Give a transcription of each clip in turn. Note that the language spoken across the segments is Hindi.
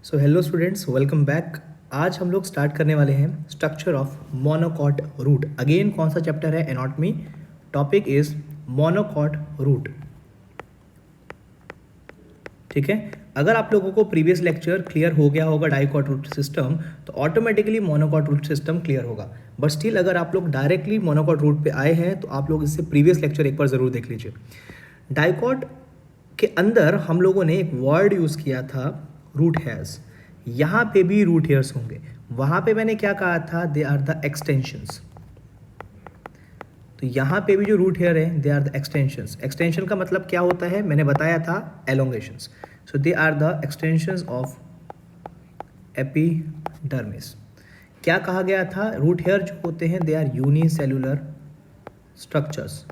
सो हेलो स्टूडेंट्स, वेलकम बैक। आज हम लोग स्टार्ट करने वाले हैं structure of monocot root. Again कौन सा चैप्टर है? Anatomy. Topic is monocot root. ठीक है, अगर आप लोगों को प्रीवियस लेक्चर क्लियर हो गया होगा डाइकॉट रूट सिस्टम, तो automatically monocot root system clear होगा। बट स्टिल अगर आप लोग डायरेक्टली मोनोकॉट रूट पे आए हैं तो आप लोग इससे प्रीवियस लेक्चर एक बार ज़रूर देख लीजिए। डाइकॉट के अंदर हम लोगों ने एक वर्ड यूज़ किया था, रूट हेयर्स। यहाँ पे भी रूट हेयर्स होंगे। वहाँ पे मैंने क्या कहा था? They are the extensions. तो यहाँ पे भी जो रूट हेयर है they are the extensions. Extension का मतलब क्या होता है? मैंने बताया था, elongations. So they are the extensions of epidermis. क्या कहा गया था? रूट हेयर जो होते हैं दे आर यूनिसेलुलर स्ट्रक्चर्स।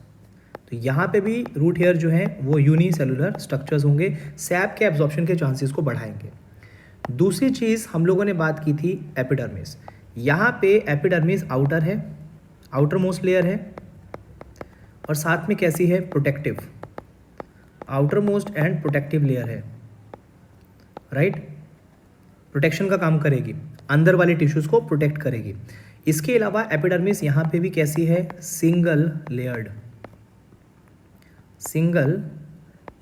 तो यहाँ पे भी रूट हेयर जो है वो यूनिसेलुलर स्ट्रक्चर्स होंगे, सैप के एब्जॉर्प्शन के चांसेस को बढ़ाएंगे। दूसरी चीज़ हम लोगों ने बात की थी एपिडर्मिस। यहाँ पे एपिडर्मिस आउटर है, आउटर मोस्ट लेयर है, और साथ में कैसी है? Protective. Outer most and protective layer है, राइट। प्रोटेक्शन का काम करेगी, अंदर वाले टिश्यूज़ को प्रोटेक्ट करेगी। इसके अलावा एपिडर्मिस यहाँ पे भी कैसी है? Single layered. सिंगल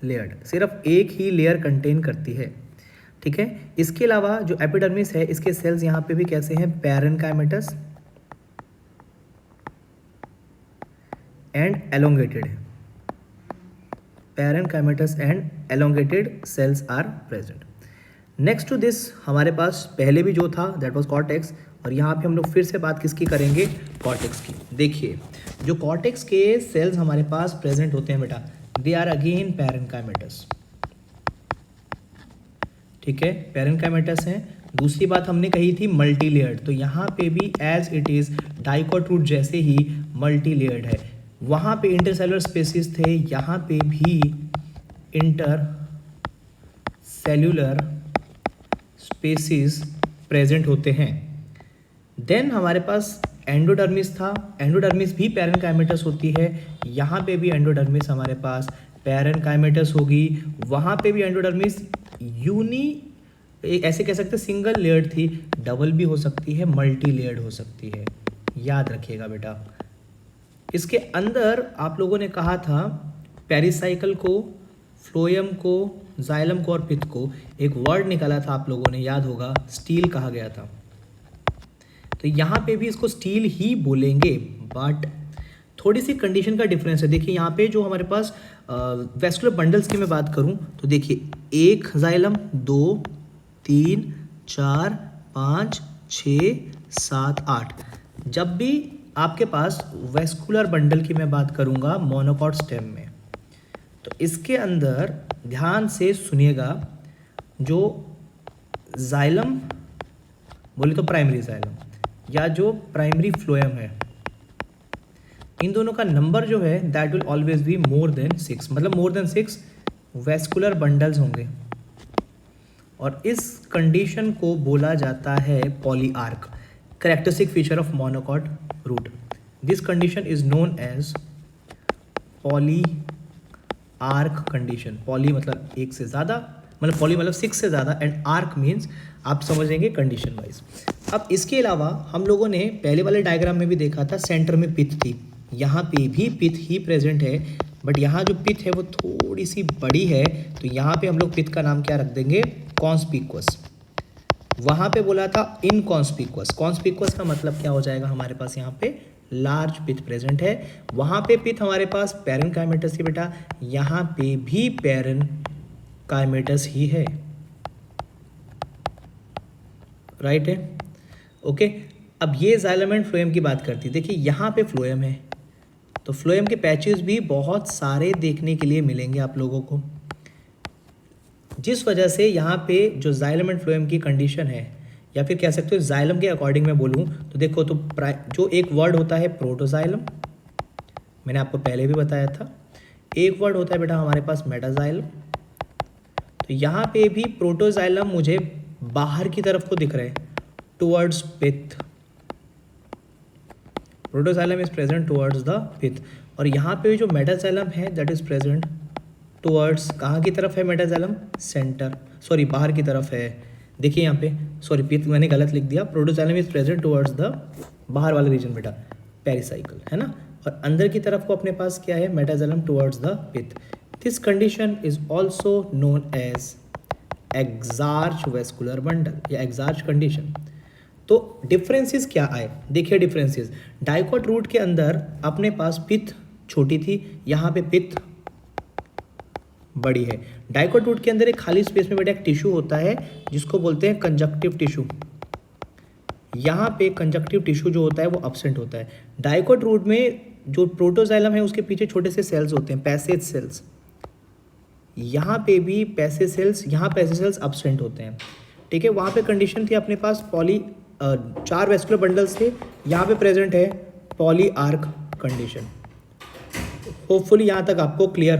लेयर्ड, सिर्फ एक ही लेयर कंटेन करती है। ठीक है, इसके अलावा जो एपिडर्मिस है इसके सेल्स यहाँ पे भी कैसे हैं? Parenchymatous and elongated. Parenchymatous and elongated cells are present. Next to this हमारे पास पहले भी जो था दैट वाज कॉर्टेक्स, और यहाँ पे हम लोग फिर से बात किसकी करेंगे? कॉर्टेक्स की। देखिए, जो कॉर्टेक्स के सेल्स हमारे पास प्रेजेंट होते हैं बेटा, दे आर अगेन पैरेनकाइमेटस। ठीक है, पैरेनकाइमेटस है। दूसरी बात हमने कही थी मल्टी लेयर्ड, तो यहाँ पे भी as it is dicot root जैसे ही मल्टी लेयर्ड है। वहाँ पे इंटरसेलुलर स्पेसिस थे, यहाँ पे भी इंटर सेल्यूलर स्पेसिस प्रेजेंट होते हैं। देन हमारे पास एंडोडर्मिस था, एंडोडर्मिस भी पैरेनकाइमेटस होती है। यहाँ पे भी एंडोडर्मिस हमारे पास पैरेनकाइमेटस होगी। वहाँ पे भी एंडोडर्मिस ऐसे कह सकते हैं सिंगल लेयर्ड थी, डबल भी हो सकती है, मल्टी लेयर्ड हो सकती है, याद रखिएगा बेटा। इसके अंदर आप लोगों ने कहा था पेरिसाइकल को, फ्लोएम को, जाइलम को और पित्त को एक वर्ड निकाला था आप लोगों ने, याद होगा, स्टील कहा गया था। तो यहाँ पे भी इसको स्टील ही बोलेंगे, बट थोड़ी सी कंडीशन का डिफरेंस है। देखिए यहाँ पे जो हमारे पास वेस्कुलर बंडल्स की मैं बात करूँ तो देखिए, 1 जाइलम, 2, 3, 4, 5, 6, 7, 8। जब भी आपके पास वेस्कुलर बंडल की मैं बात करूँगा मोनोकॉट स्टेम में, तो इसके अंदर ध्यान से सुनिएगा, जो जाइलम बोले तो प्राइमरी जाइलम या जो प्राइमरी फ्लोएम है, इन दोनों का नंबर जो है that will always be more than 6, मतलब मोर देन 6 वेस्कुलर बंडल्स होंगे। और इस कंडीशन को बोला जाता है polyarch, characteristic feature of monocot root. This condition is known as polyarch condition. Poly मतलब एक से ज़्यादा, मतलब पॉली मतलब 6 से ज़्यादा, एंड आर्क मीन्स आप समझेंगे कंडीशन वाइज। अब इसके अलावा हम लोगों ने पहले वाले डायग्राम में भी देखा था, सेंटर में पित्त थी, यहाँ पे भी पित्त ही प्रेजेंट है, बट यहाँ जो पित्त है वो थोड़ी सी बड़ी है, तो यहाँ पे हम लोग पित्त का नाम क्या रख देंगे? कॉन्स्पिकुअस। वहाँ पे बोला था इनकॉन्स्पिकुअस। कॉन्स्पिकुअस का मतलब क्या हो जाएगा? हमारे पास यहाँ पे लार्ज पित्त प्रेजेंट है। वहाँ पे पित्त हमारे पास पैरेनकाइमेटस थी बेटा, यहाँ पे भी पैरेनकाइमेटस ही है, राइट है, ओके। अब ये जाइलम एंड फ्लोएम की बात करती है। देखिए यहाँ पे फ्लोएम है, तो फ्लोएम के पैचेस भी बहुत सारे देखने के लिए मिलेंगे आप लोगों को, जिस वजह से यहाँ पे जो जाइलम एंड फ्लोएम की कंडीशन है, या फिर कह सकते हो जाइलम के अकॉर्डिंग मैं बोलूँ तो देखो, तो जो एक वर्ड होता है प्रोटोजाइलम, मैंने आपको पहले भी बताया था। एक वर्ड होता है बेटा हमारे पास मेटाजाइलम। तो यहाँ पे भी प्रोटोजाइलम मुझे बाहर की तरफ को दिख रहे हैं, टुवर्ड्स पित्त। Protoxylem is present towards the पित्त, और यहाँ पे जो मेटाजाइलम है दैट इज प्रेजेंट टुवर्ड्स, कहाँ की तरफ है मेटाजाइलम? सेंटर, सॉरी बाहर की तरफ है। देखिए यहाँ पे, सॉरी पित्त मैंने गलत लिख दिया, protoxylem is present towards the बाहर वाला रीजन बेटा, पेरिसाइकिल है ना, और अंदर की तरफ को अपने पास क्या है, metaxylem towards the pith. This condition is also known as exarch vascular bundle या एक्सार्च कंडीशन। तो डिफरेंसेस क्या आए, देखिए डिफरेंसेस, डाइकोट रूट के अंदर अपने पास पित्त छोटी थी, यहाँ पे पित्त बड़ी है। डाइकोट रूट के अंदर एक खाली स्पेस में बेटा एक टिश्यू होता है जिसको बोलते हैं कंजक्टिव टिश्यू, यहाँ पे कंजक्टिव टिश्यू जो होता है वो एब्सेंट होता है। डाइकोट रूट में जो प्रोटोजाइलम है उसके पीछे छोटे से सेल्स होते हैं, पैसेज सेल्स, यहाँ पे भी पैसेज सेल्स, यहाँ पैसेज सेल्स एब्सेंट होते हैं, ठीक है। वहाँ पे कंडीशन थी अपने पास चार वेस्कुलर बंडल्स थे, यहाँ पे प्रेजेंट है पॉली आर्क कंडीशन। होपफुली यहाँ तक आपको क्लियर